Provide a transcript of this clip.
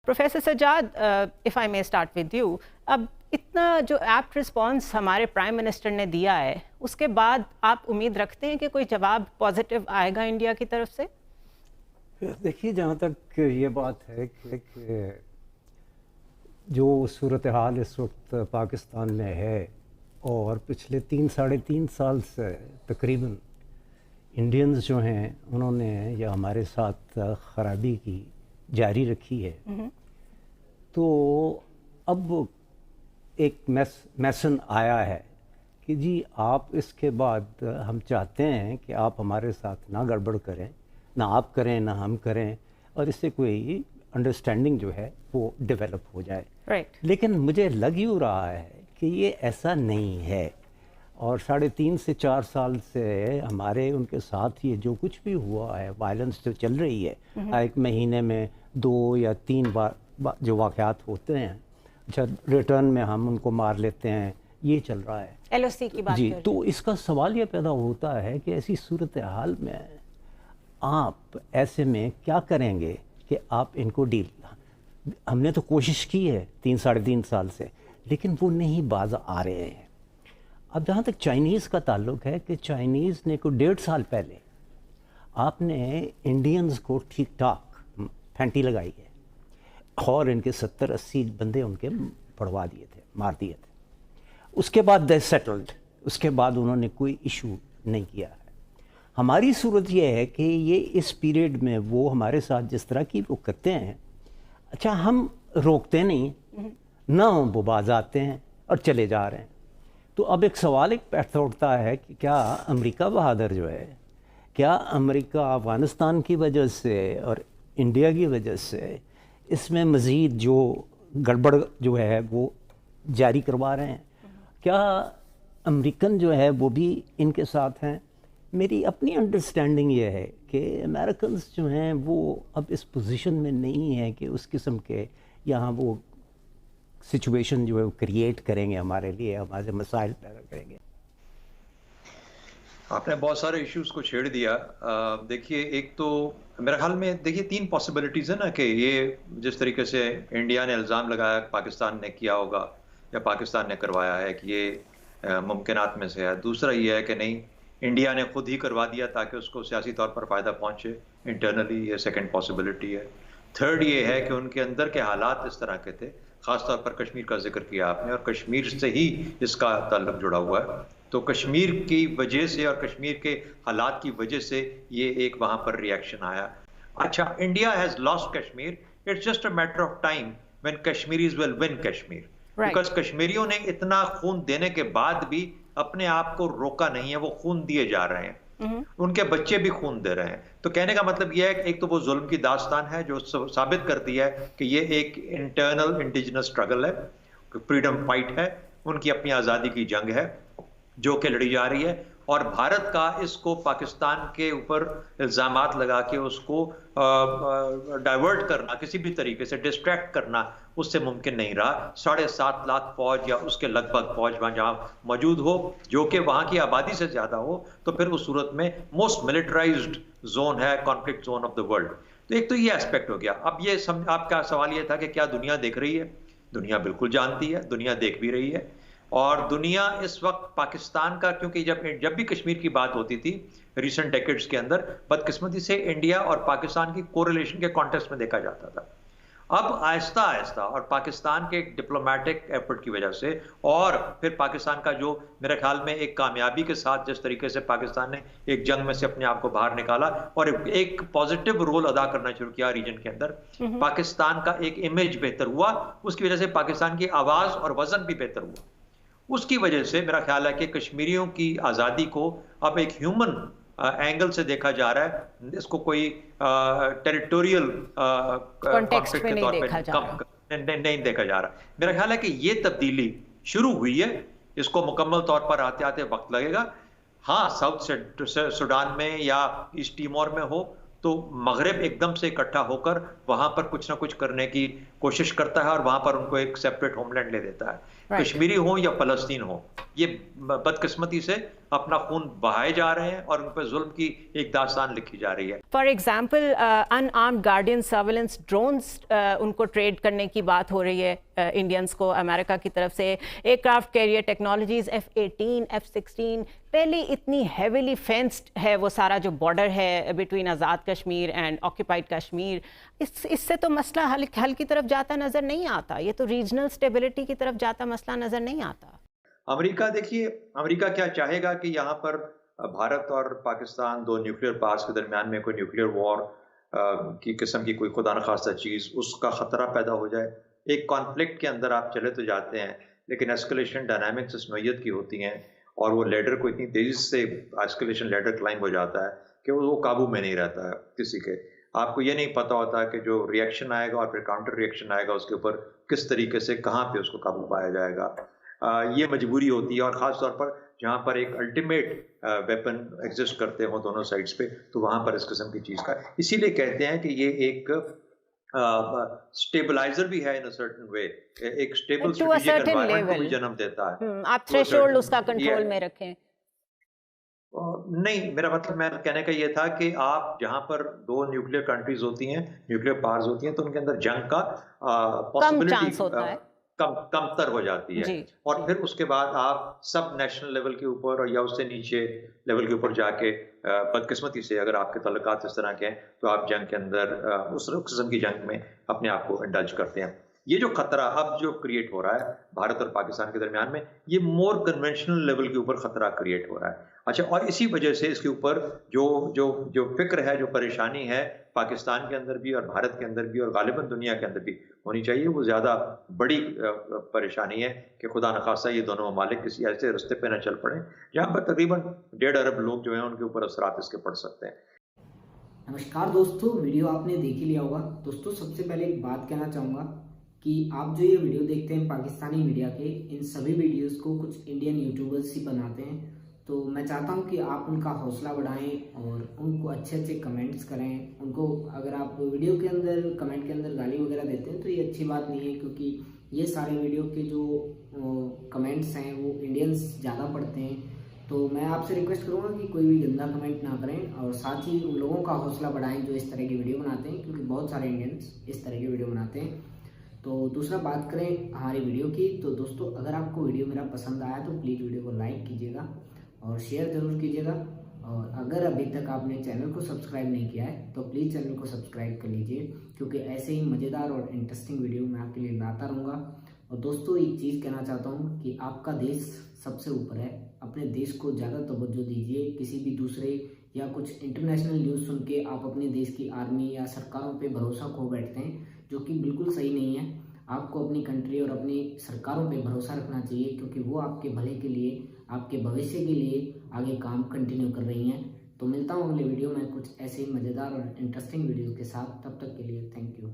Professor Sajjad, if I may start with you, अब इतना जो एप्ट रिस्पांस हमारे प्राइम मिनिस्टर ने दिया है, उसके बाद आप उम्मीद रखते हैं कि कोई जवाब पॉजिटिव आएगा इंडिया की तरफ से? देखिए, जहाँ तक ये बात है कि जो सूरत हाल इस वक्त पाकिस्तान में है और पिछले 3-3.5 साल से तकरीबन इंडियंस जो हैं उन्होंने ये हमारे साथ ख़राबी की जारी रखी है, तो अब एक मैसन आया है कि जी आप इसके बाद हम चाहते हैं कि आप हमारे साथ ना गड़बड़ करें, ना आप करें ना हम करें, और इससे कोई अंडरस्टैंडिंग जो है वो डेवलप हो जाए। राइट। लेकिन मुझे लग यूँ रहा है कि ये ऐसा नहीं है, और 3.5 से 4 साल से हमारे उनके साथ ये जो कुछ भी हुआ है, वायलेंस जो चल रही है, एक महीने में 2 या 3 बार जो वाक़यात होते हैं, अच्छा रिटर्न में हम उनको मार लेते हैं, ये चल रहा है। LOC की बात जी, कर तो इसका सवाल ये पैदा होता है कि ऐसी सूरत हाल में आप ऐसे में क्या करेंगे कि आप इनको डील, हमने तो कोशिश की है 3-3.5 साल से, लेकिन वो नहीं बाज आ रहे हैं। अब जहाँ तक चाइनीज़ का ताल्लुक है कि चाइनीज़ ने को 1.5 साल पहले आपने इंडियंस को ठीक ठाक फैंटी लगाई है और इनके 70-80 बंदे उनके पड़वा दिए थे, मार दिए थे। उसके बाद दे सेटल्ड, उसके बाद उन्होंने कोई इशू नहीं किया है। हमारी सूरत ये है कि ये इस पीरियड में वो हमारे साथ जिस तरह की वो करते हैं, अच्छा हम रोकते नहीं ना, वो बाज आते हैं और चले जा रहे हैं। तो अब एक सवाल एक पैदा उठता है कि क्या अमेरिका बहादुर जो है, क्या अमेरिका अफ़गानिस्तान की वजह से और इंडिया की वजह से इसमें मज़ीद जो गड़बड़ जो है वो जारी करवा रहे हैं? क्या अमेरिकन जो है वो भी इनके साथ हैं? मेरी अपनी अंडरस्टैंडिंग ये है कि अमेरिकन्स जो हैं वो अब इस पोजीशन में नहीं है कि उस किस्म के यहाँ वो सिचुएशन जो है वो क्रिएट करेंगे हमारे लिए, हमारे मसाइल पैदा करेंगे। आपने बहुत सारे इश्यूज को छेड़ दिया। देखिए, एक तो मेरे ख्याल में देखिए 3 पॉसिबिलिटीज़ है ना कि ये जिस तरीके से इंडिया ने इल्ज़ाम लगाया पाकिस्तान ने किया होगा या पाकिस्तान ने करवाया है कि ये मुमकिनात में से है। दूसरा ये है कि नहीं, इंडिया ने खुद ही करवा दिया ताकि उसको सियासी तौर पर फ़ायदा पहुँचे इंटरनली, ये सेकेंड पॉसिबिलिटी है। थर्ड ये है कि उनके अंदर के हालात इस तरह के थे, ख़ासतौर पर कश्मीर का जिक्र किया आपने, और कश्मीर से ही इसका ताल्लुक जुड़ा हुआ है। तो कश्मीर की वजह से और कश्मीर के हालात की वजह से ये एक वहाँ पर रिएक्शन आया। अच्छा, India has lost Kashmir, it's just a matter of time when Kashmiris will win Kashmir, because कश्मीरियों ने इतना खून देने के बाद भी अपने आप को रोका नहीं है, वो खून दिए जा रहे हैं, उनके बच्चे भी खून दे रहे हैं। तो कहने का मतलब यह है कि एक तो वो जुल्म की दास्तान है जो साबित कर दिया है कि ये एक इंटरनल इंडिजिनस स्ट्रगल है, फ्रीडम फाइट है, उनकी अपनी आज़ादी की जंग है जो कि लड़ी जा रही है, और भारत का इसको पाकिस्तान के ऊपर इल्ज़ामात लगा के उसको डाइवर्ट करना, किसी भी तरीके से डिस्ट्रैक्ट करना, उससे मुमकिन नहीं रहा। 7.5 लाख फौज या उसके लगभग फौज वहाँ जहाँ मौजूद हो, जो कि वहाँ की आबादी से ज़्यादा हो, तो फिर उस सूरत में मोस्ट मिलिटराइज्ड जोन है, conflict zone of the world. तो एक तो ये एस्पेक्ट हो गया। अब ये आपका सवाल ये था कि क्या दुनिया देख रही है? दुनिया बिल्कुल जानती है, दुनिया देख भी रही है, और दुनिया इस वक्त पाकिस्तान का, क्योंकि जब भी कश्मीर की बात होती थी रिसेंट डेकेड्स के अंदर, बदकिस्मती से इंडिया और पाकिस्तान की कोरिलेशन के कॉन्टेक्स्ट में देखा जाता था। अब आहिस्ता आहिस्ता और पाकिस्तान के डिप्लोमेटिक एफर्ट की वजह से, और फिर पाकिस्तान का जो मेरे ख्याल में एक कामयाबी के साथ जिस तरीके से पाकिस्तान ने एक जंग में से अपने आप को बाहर निकाला और एक पॉजिटिव रोल अदा करना शुरू किया रीजन के अंदर, पाकिस्तान का एक इमेज बेहतर हुआ, उसकी वजह से पाकिस्तान की आवाज़ और वजन भी बेहतर हुआ। उसकी वजह से मेरा ख्याल है कि कश्मीरियों की आज़ादी को अब एक ह्यूमन एंगल से देखा जा रहा है, इसको कोई टेरिटोरियल कॉन्फ्लिक्ट के तौर पे नहीं देखा जा रहा। मेरा ख्याल है कि ये तब्दीली शुरू हुई है, इसको मुकम्मल तौर पर आते आते वक्त लगेगा। हाँ, साउथ सूडान में या ईस्ट टिमोर में हो तो मगरिब एकदम से इकट्ठा होकर वहां पर कुछ ना कुछ करने की कोशिश करता है और वहां पर उनको एक सेपरेट होमलैंड ले देता है। कश्मीरी हो या फलस्तीन हो, ये बदकिस्मती से अपना खून बहाए जा रहे हैं और उन पर जुल्म की एक दास्तान लिखी जा रही है। For example unarmoured guardian surveillance drones उनको ट्रेड करने की बात हो रही है इंडियंस को अमेरिका की तरफ से। Aircraft carrier technologies F-18, F-16 पहले इतनी हेविली फेंस्ड है वो सारा जो बॉर्डर है between Azad Kashmir and occupied Kashmir, इससे तो मसला हल की तरफ जाता नज़र नहीं आता। ये तो रीजनल स्टेबिलिटी की तरफ जाता मसला नज़र नहीं आता। अमेरिका देखिए, अमेरिका क्या चाहेगा कि यहाँ पर भारत और पाकिस्तान दो न्यूक्लियर पावर्स के दरमियान में कोई न्यूक्लियर वॉर की किस्म की कोई खुदा न खास्ता चीज़ उसका ख़तरा पैदा हो जाए। एक कॉन्फ्लिक्ट के अंदर आप चले तो जाते हैं, लेकिन एस्केलेशन डायनामिक्स इस नौइयत की होती हैं और वो लेडर को इतनी तेज़ी से एस्केलेशन लेडर क्लाइंब हो जाता है कि वो काबू में नहीं रहता है किसी के। आपको ये नहीं पता होता कि जो रिएक्शन आएगा और फिर काउंटर रिएक्शन आएगा उसके ऊपर किस तरीके से कहाँ पे उसको काबू पाया जाएगा। ये मजबूरी होती है, और ख़ास तौर पर जहाँ पर एक अल्टीमेट वेपन एग्जिस्ट करते हों दोनों साइड्स पे, तो वहाँ पर इस किस्म की चीज़ का इसीलिए कहते हैं कि ये एक स्टेबलाइजर भी है इन अ सर्टेन वे, एक स्टेबल स्ट्रेटेजिक एनवायरनमेंट को भी जन्म देता है। आप थ्रेशोल्ड उसका कंट्रोल में रखें। नहीं, मेरा मतलब मैं कहने का ये था कि आप जहाँ पर दो न्यूक्लियर कंट्रीज होती हैं, न्यूक्लियर पावर्स होती हैं, तो उनके अंदर जंग का पॉसिबिलिटी कमतर हो जाती है। और फिर उसके बाद आप सब नेशनल लेवल के ऊपर और या उससे नीचे लेवल के ऊपर जाके बदकिस्मती से अगर आपके तल्लुकात इस तरह के हैं तो आप जंग के अंदर उस किस्म की जंग में अपने आप को इंडल्ज करते हैं। ये जो खतरा अब जो क्रिएट हो रहा है भारत और पाकिस्तान के दरमियान में, ये मोर कन्वेंशनल लेवल के ऊपर खतरा क्रिएट हो रहा है। अच्छा, और इसी वजह से इसके ऊपर जो जो जो फिक्र है, जो परेशानी है पाकिस्तान के अंदर भी और भारत के अंदर भी और गालिबन दुनिया के अंदर भी होनी चाहिए, वो ज़्यादा बड़ी परेशानी है कि खुदा न खास्ता ये दोनों ममालिक किसी ऐसे रास्ते पे न चल पड़े जहाँ पर तकरीबन 1.5 अरब लोग जो हैं उनके ऊपर असरात इसके पड़ सकते हैं। नमस्कार दोस्तों, वीडियो आपने देख ही लिया होगा। दोस्तों, सबसे पहले एक बात कहना चाहूँगा कि आप जो ये वीडियो देखते हैं पाकिस्तानी मीडिया के, इन सभी वीडियोस को कुछ इंडियन यूट्यूबर्स ही बनाते हैं। तो मैं चाहता हूं कि आप उनका हौसला बढ़ाएं और उनको अच्छे अच्छे कमेंट्स करें। उनको अगर आप वीडियो के अंदर कमेंट के अंदर गाली वगैरह देते हैं तो ये अच्छी बात नहीं है, क्योंकि ये सारे वीडियो के जो कमेंट्स हैं वो इंडियंस ज़्यादा पढ़ते हैं। तो मैं आपसे रिक्वेस्ट करूँगा कि कोई भी गंदा कमेंट ना करें और साथ ही उन लोगों का हौसला बढ़ाएं जो इस तरह की वीडियो बनाते हैं, क्योंकि बहुत सारे इंडियंस इस तरह की वीडियो बनाते हैं। तो दूसरा बात करें हमारी वीडियो की, तो दोस्तों अगर आपको वीडियो मेरा पसंद आया तो प्लीज़ वीडियो को लाइक कीजिएगा और शेयर ज़रूर कीजिएगा। और अगर अभी तक आपने चैनल को सब्सक्राइब नहीं किया है तो प्लीज़ चैनल को सब्सक्राइब कर लीजिए, क्योंकि ऐसे ही मज़ेदार और इंटरेस्टिंग वीडियो मैं आपके लिए लाता रहूँगा। और दोस्तों एक चीज़ कहना चाहता हूँ कि आपका देश सबसे ऊपर है, अपने देश को ज़्यादा तवज्जो दीजिए। किसी भी दूसरे या कुछ इंटरनेशनल न्यूज़ सुन के आप अपने देश की आर्मी या सरकारों पे भरोसा खो बैठते हैं, जो कि बिल्कुल सही नहीं है। आपको अपनी कंट्री और अपनी सरकारों पे भरोसा रखना चाहिए, क्योंकि वो आपके भले के लिए, आपके भविष्य के लिए आगे काम कंटिन्यू कर रही हैं। तो मिलता हूँ अगले वीडियो में कुछ ऐसे ही मज़ेदार और इंटरेस्टिंग वीडियोज़ के साथ। तब तक के लिए थैंक यू।